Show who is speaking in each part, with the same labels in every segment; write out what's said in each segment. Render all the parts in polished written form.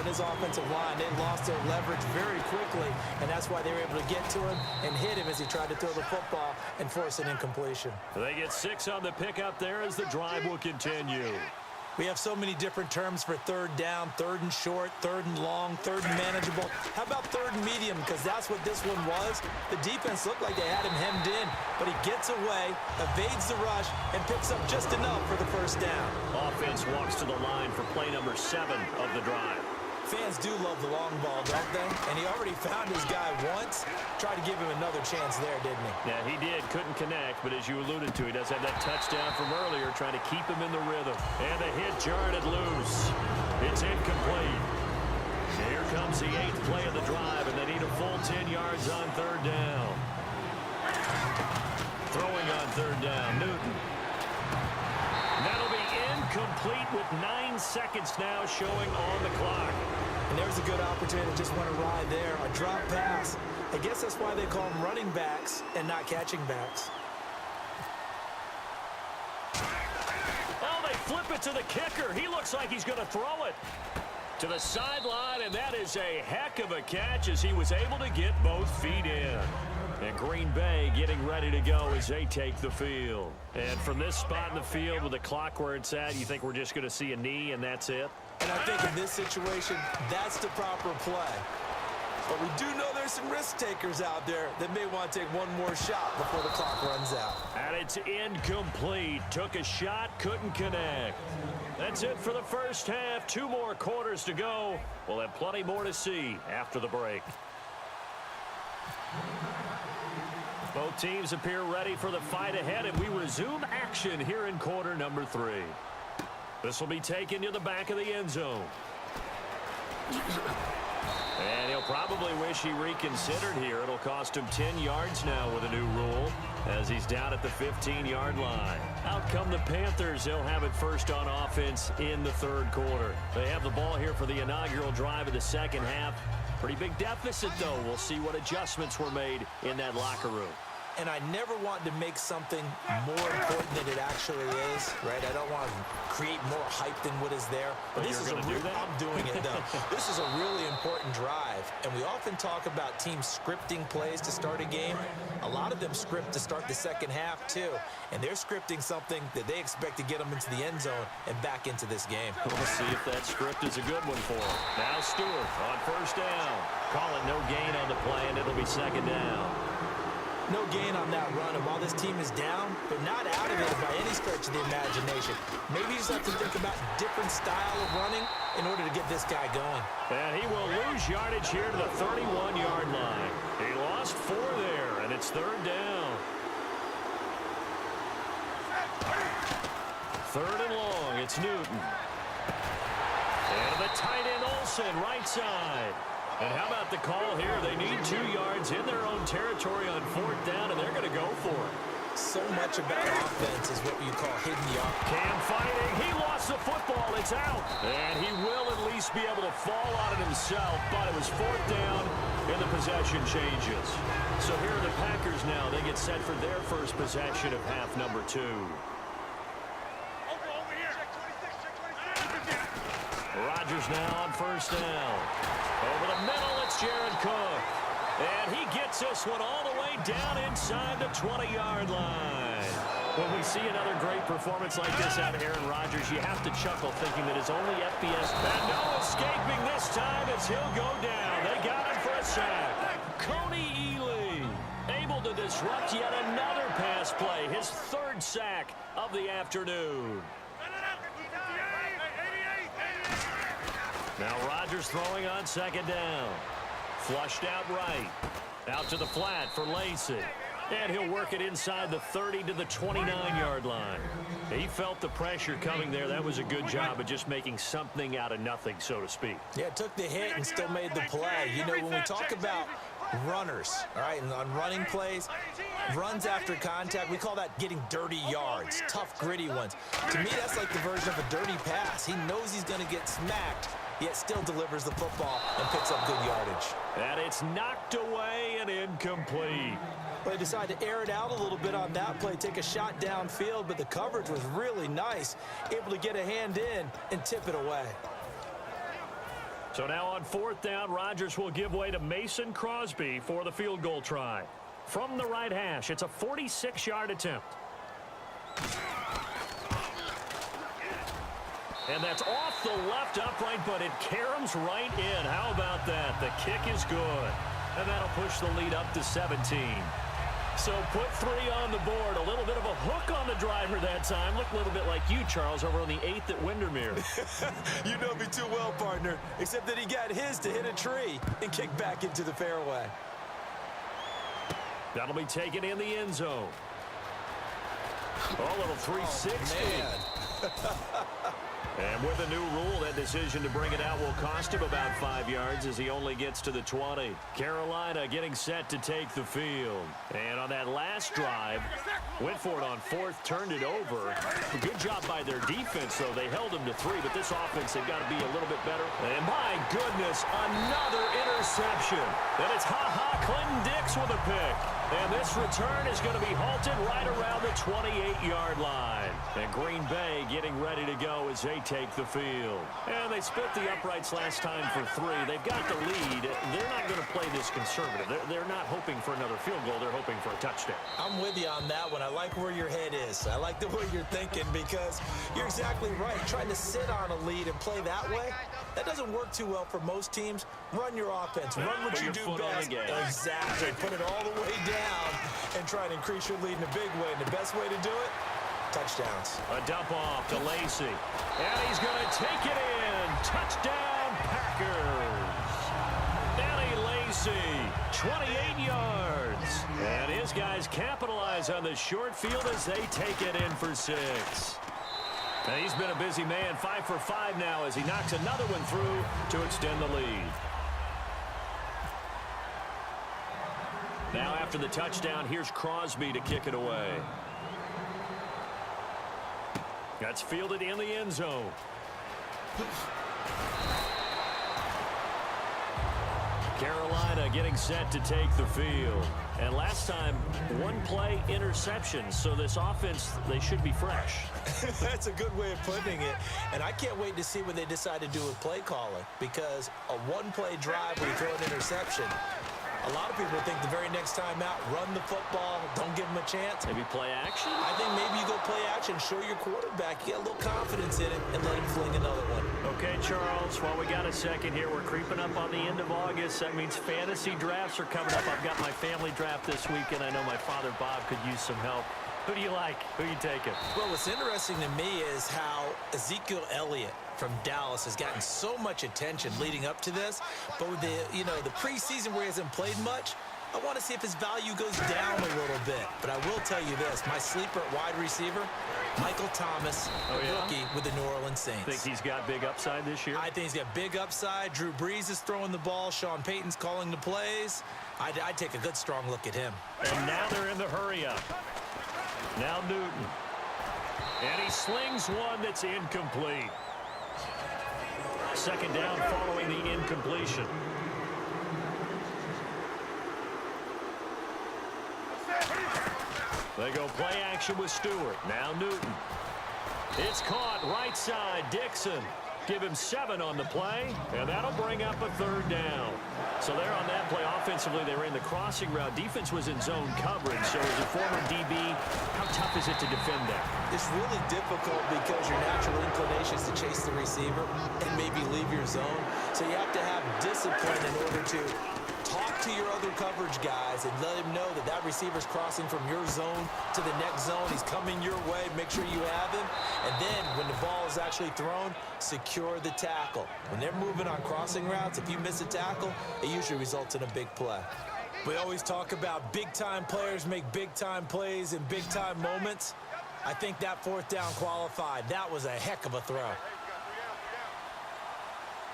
Speaker 1: his offensive line. They lost their leverage very quickly, and that's why they were able to get to him and hit him as he tried to throw the football and force an incompletion.
Speaker 2: They get 6 on the pickup there as the drive will continue.
Speaker 1: We have so many different terms for third down, third and short, third and long, third and manageable. How about third and medium? Because that's what this one was. The defense looked like they had him hemmed in, but he gets away, evades the rush, and picks up just enough for the first down.
Speaker 2: Offense walks to the line for play number 7 of the drive.
Speaker 1: Fans do love the long ball, don't they? And he already found his guy once. Tried to give him another chance there, didn't he?
Speaker 2: Yeah, he did. Couldn't connect, but as you alluded to, he does have that touchdown from earlier, trying to keep him in the rhythm. And the hit jarred it loose. It's incomplete. Here comes the 8th play of the drive, and they need a full 10 yards on third down. Throwing on third down, Newton. That'll be incomplete with 9 seconds now showing on the clock.
Speaker 1: And there's a good opportunity that just went awry there. A drop pass. I guess that's why they call them running backs and not catching backs.
Speaker 2: Oh, they flip it to the kicker. He looks like he's going to throw it to the sideline, and that is a heck of a catch as he was able to get both feet in. And Green Bay getting ready to go as they take the field. And from this spot in the field with the clock where it's at, you think we're just going to see a knee and that's it?
Speaker 1: And I think in this situation, that's the proper play. But we do know there's some risk takers out there that may want to take one more shot before the clock runs out.
Speaker 2: And it's incomplete. Took a shot, couldn't connect. That's it for the first half. 2 more quarters to go. We'll have plenty more to see after the break. Both teams appear ready for the fight ahead, and we resume action here in quarter number 3. This will be taken to the back of the end zone. And he'll probably wish he reconsidered here. It'll cost him 10 yards now with a new rule as he's down at the 15-yard line. Out come the Panthers. They'll have it first on offense in the third quarter. They have the ball here for the inaugural drive of the second half. Pretty big deficit, though. We'll see what adjustments were made in that locker room.
Speaker 1: And I never want to make something more important than it actually is, right? I don't want to create more hype than what is there. But this is I'm doing it, though. This is a really important drive. And we often talk about teams scripting plays to start a game. A lot of them script to start the second half, too. And they're scripting something that they expect to get them into the end zone and back into this game.
Speaker 2: We'll see if that script is a good one for them. Now Stewart on first down. Call it no gain on the play, and it'll be second down.
Speaker 1: No gain on that run, and while this team is down, they're not out of it by any stretch of the imagination. Maybe you just have to think about different style of running in order to get this guy going.
Speaker 2: And he will lose yardage here to the 31-yard line. He lost 4 there, and it's third down. Third and long, it's Newton. And the tight end Olsen, right side. And how about the call here? They need 2 yards in their own territory on fourth down, and they're going to go for it.
Speaker 1: So much about offense is what you call hidden yard.
Speaker 2: Cam fighting. He lost the football. It's out. And he will at least be able to fall on it himself, but it was fourth down, and the possession changes. So here are the Packers now. They get set for their first possession of half number 2. Rodgers now on first down. Over the middle, it's Jared Cook. And he gets this one all the way down inside the 20-yard line. When we see another great performance like this out of Aaron Rodgers, you have to chuckle thinking that it's only FBS. And no escaping this time as he'll go down. They got him for a sack. Coney Ealy able to disrupt yet another pass play. His 3rd sack of the afternoon. Now Rodgers throwing on second down. Flushed out right. Out to the flat for Lacey. And he'll work it inside the 30 to the 29-yard line. He felt the pressure coming there. That was a good job of just making something out of nothing, so to speak.
Speaker 1: Yeah, took the hit and still made the play. You know, when we talk about runners, all right, and on running plays, runs after contact, we call that getting dirty yards, tough, gritty ones. To me, that's like the version of a dirty pass. He knows he's going to get smacked, yet still delivers the football and picks up good yardage.
Speaker 2: And it's knocked away and incomplete.
Speaker 1: Well, they decided to air it out a little bit on that play, take a shot downfield, but the coverage was really nice, able to get a hand in and tip it away.
Speaker 2: So now on 4th down, Rodgers will give way to Mason Crosby for the field goal try. From the right hash, it's a 46-yard attempt. And that's off the left upright, but it caroms right in. How about that? The kick is good. And that'll push the lead up to 17. So put 3 on the board. A little bit of a hook on the driver that time. Looked a little bit like you, Charles, over on the 8th at Windermere.
Speaker 1: You know me too well, partner. Except that he got his to hit a tree and kick back into the fairway.
Speaker 2: That'll be taken in the end zone. Oh, a little 360.
Speaker 1: Oh,
Speaker 2: and with a new rule, that decision to bring it out will cost him about 5 yards as he only gets to the 20. Carolina getting set to take the field. And on that last drive, went for it on 4th, turned it over. A good job by their defense, though. They held them to 3, but this offense, they've got to be a little bit better. And my goodness, another interception. And it's Clinton Dix with a pick. And this return is going to be halted right around the 28-yard line. And Green Bay getting ready to go as they take the field. And they split the uprights last time for 3. They've got the lead. They're not going to play this conservative. They're not hoping for another field goal. They're hoping for a touchdown.
Speaker 1: I'm with you on that one. I like where your head is. I like the way you're thinking because you're exactly right. Trying to sit on a lead and play that way, that doesn't work too well for most teams. Run your offense. Run what you do best. Exactly. Put it all the way down and try and increase your lead in a big way. And the best way to do it, touchdowns.
Speaker 2: A dump off to Lacy. And he's going to take it in. Touchdown, Packers. Danny Lacy, 28 yards. And his guys capitalize on the short field as they take it in for 6. And he's been a busy man, 5 for 5 now as he knocks another one through to extend the lead. Now after the touchdown, here's Crosby to kick it away. That's fielded in the end zone. Carolina getting set to take the field. And last time, 1 play interception. So this offense, they should be fresh.
Speaker 1: That's a good way of putting it. And I can't wait to see what they decide to do with play calling. Because a 1-play drive when you throw an interception, a lot of people think the very next time out, run the football, don't give them a chance.
Speaker 2: Maybe play action?
Speaker 1: I think maybe you go play action, show your quarterback, you get a little confidence in it, and let him fling another one.
Speaker 2: Okay, Charles, while we got a second here, we're creeping up on the end of August. That means fantasy drafts are coming up. I've got my family draft this week, and I know my father, Bob, could use some help. Who do you like? Who you taking?
Speaker 1: Well, what's interesting to me is how Ezekiel Elliott from Dallas has gotten so much attention leading up to this. But with the preseason where he hasn't played much, I want to see if his value goes down a little bit. But I will tell you this, my sleeper at wide receiver, Michael Thomas, rookie with the New Orleans Saints.
Speaker 2: Think he's got big upside this year?
Speaker 1: I think he's got big upside. Drew Brees is throwing the ball. Sean Payton's calling the plays. I'd take a good, strong look at him.
Speaker 2: And now they're in the hurry-up. Now Newton. And he slings one that's incomplete. Second down following the incompletion. They go play action with Stewart. Now Newton. It's caught right side. Dixon. Give him 7 on the play, and that'll bring up a 3rd down. So there on that play, offensively, they ran the crossing route. Defense was in zone coverage. So as a former DB, how tough is it to defend that?
Speaker 1: It's really difficult because your natural inclination is to chase the receiver and maybe leave your zone. So you have to have discipline in order to talk to your other coverage guys and let him know that that receiver's crossing from your zone to the next zone. He's coming your way. Make sure you have him. And then when the ball is actually thrown, secure the tackle. When they're moving on crossing routes, if you miss a tackle, it usually results in a big play. We always talk about big-time players make big-time plays in big-time moments. I think that 4th down qualified. That was a heck of a throw.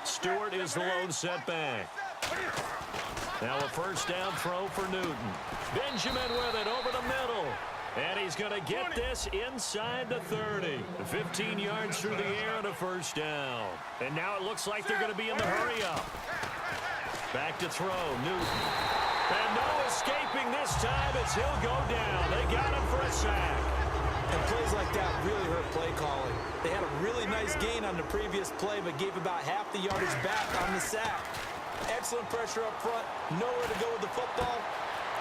Speaker 2: Stewart is the lone setback. Now a 1st down throw for Newton. Benjamin with it over the middle. And he's going to get this inside the 30. 15 yards through the air and a 1st down. And now it looks like they're going to be in the hurry-up. Back to throw, Newton. And no escaping this time as he'll go down. They got him for a sack.
Speaker 1: And plays like that really hurt play calling. They had a really nice gain on the previous play, but gave about half the yardage back on the sack. Excellent pressure up front. Nowhere to go with the football.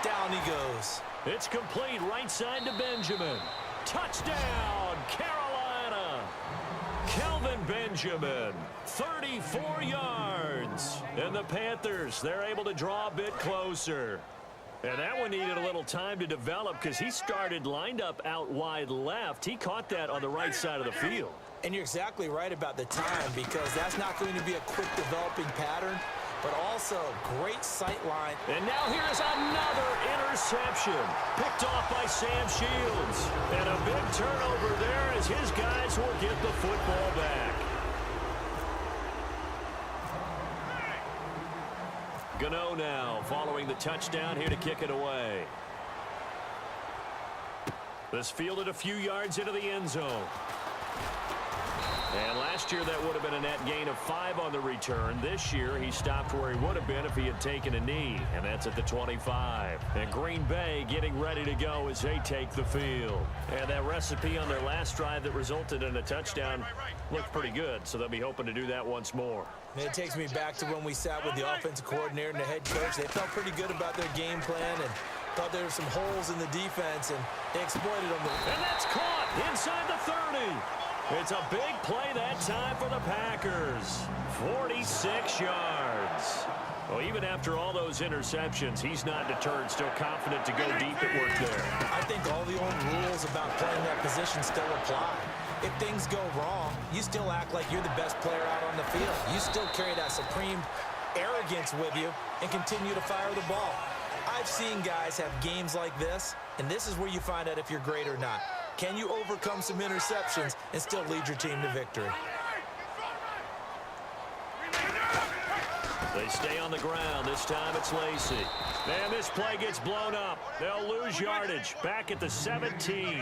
Speaker 1: Down he goes.
Speaker 2: It's complete right side to Benjamin. Touchdown, Carolina. Kelvin Benjamin, 34 yards. And the Panthers, they're able to draw a bit closer. And that one needed a little time to develop because he started lined up out wide left. He caught that on the right side of the field.
Speaker 1: And you're exactly right about the time, because that's not going to be a quick developing pattern, but also great sight line.
Speaker 2: And now here's another interception. Picked off by Sam Shields. And a big turnover there as his guys will get the football back. Gano now following the touchdown here to kick it away. This fielded a few yards into the end zone. And last year that would have been a net gain of 5 on the return. This year he stopped where he would have been if he had taken a knee, and that's at the 25. And Green Bay getting ready to go as they take the field. And that recipe on their last drive that resulted in a touchdown looked pretty good, so they'll be hoping to do that once more.
Speaker 1: And it takes me back to when we sat with the offensive coordinator and the head coach. They felt pretty good about their game plan and thought there were some holes in the defense, and they exploited them.
Speaker 2: And that's caught inside the 30. It's a big play that time for the Packers. 46 yards. Well, even after all those interceptions, he's not deterred, still confident to go deep at work there.
Speaker 1: I think all the old rules about playing that position still apply. If things go wrong, you still act like you're the best player out on the field. You still carry that supreme arrogance with you and continue to fire the ball. I've seen guys have games like this, and this is where you find out if you're great or not. Can you overcome some interceptions and still lead your team to victory?
Speaker 2: They stay on the ground. This time it's Lacy. And this play gets blown up. They'll lose yardage back at the 17.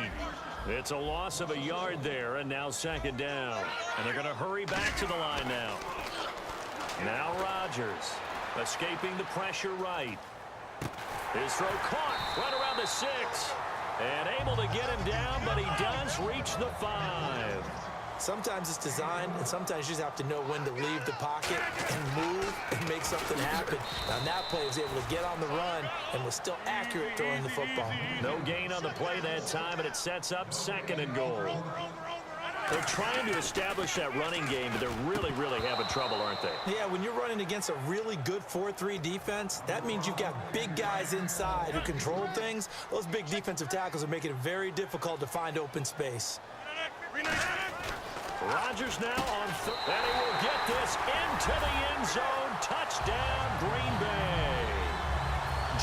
Speaker 2: It's a loss of a yard there, and now second down. And they're going to hurry back to the line now. Now Rodgers escaping the pressure right. His throw caught right around the 6. And able to get him down, but he does reach the 5.
Speaker 1: Sometimes it's designed, and sometimes you just have to know when to leave the pocket and move and make something happen. On that play, he was able to get on the run and was still accurate throwing the football.
Speaker 2: No gain on the play that time, and it sets up second and goal. They're trying to establish that running game, but they're really, really having trouble, aren't they?
Speaker 1: Yeah, when you're running against a really good 4-3 defense, that means you've got big guys inside who control things. Those big defensive tackles are making it very difficult to find open space.
Speaker 2: Rodgers now on foot, and he will get this into the end zone. Touchdown, Green Bay.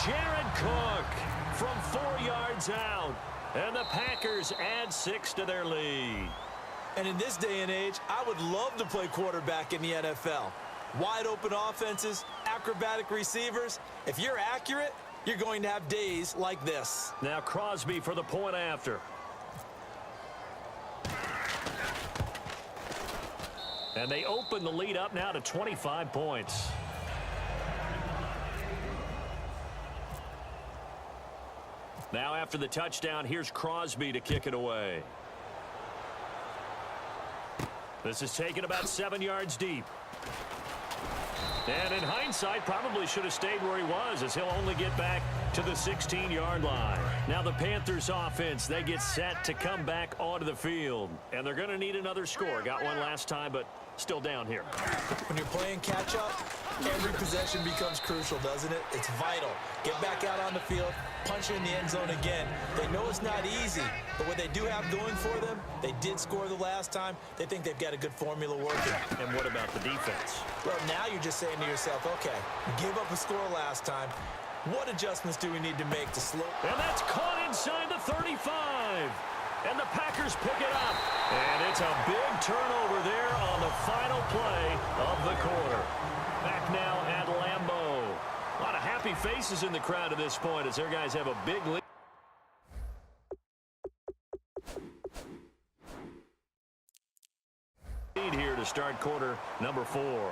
Speaker 2: Jared Cook from 4 yards out, and the Packers add 6 to their lead.
Speaker 1: And in this day and age, I would love to play quarterback in the NFL. Wide open offenses, acrobatic receivers. If you're accurate, you're going to have days like this.
Speaker 2: Now Crosby for the point after. And they open the lead up now to 25 points. Now after the touchdown, here's Crosby to kick it away. This is taken about 7 yards deep. And in hindsight, probably should have stayed where he was, as he'll only get back to the 16-yard line. Now the Panthers offense, they get set to come back onto the field. And they're going to need another score. Got one last time, but still down here.
Speaker 1: When you're playing catch-up, every possession becomes crucial, doesn't it? It's vital. Get back out on the field, punch it in the end zone again. They know it's not easy, but what they do have going for them, they did score the last time. They think they've got a good formula working.
Speaker 2: And what about the defense?
Speaker 1: Well, now you're just saying to yourself, okay, gave up a score last time. What adjustments do we need to make to slow?
Speaker 2: And that's caught inside the 35. And the Packers pick it up. And it's a big turnover there on the final play of the quarter. Back now at Lambeau. A lot of happy faces in the crowd at this point as their guys have a big lead. Here to start quarter number 4.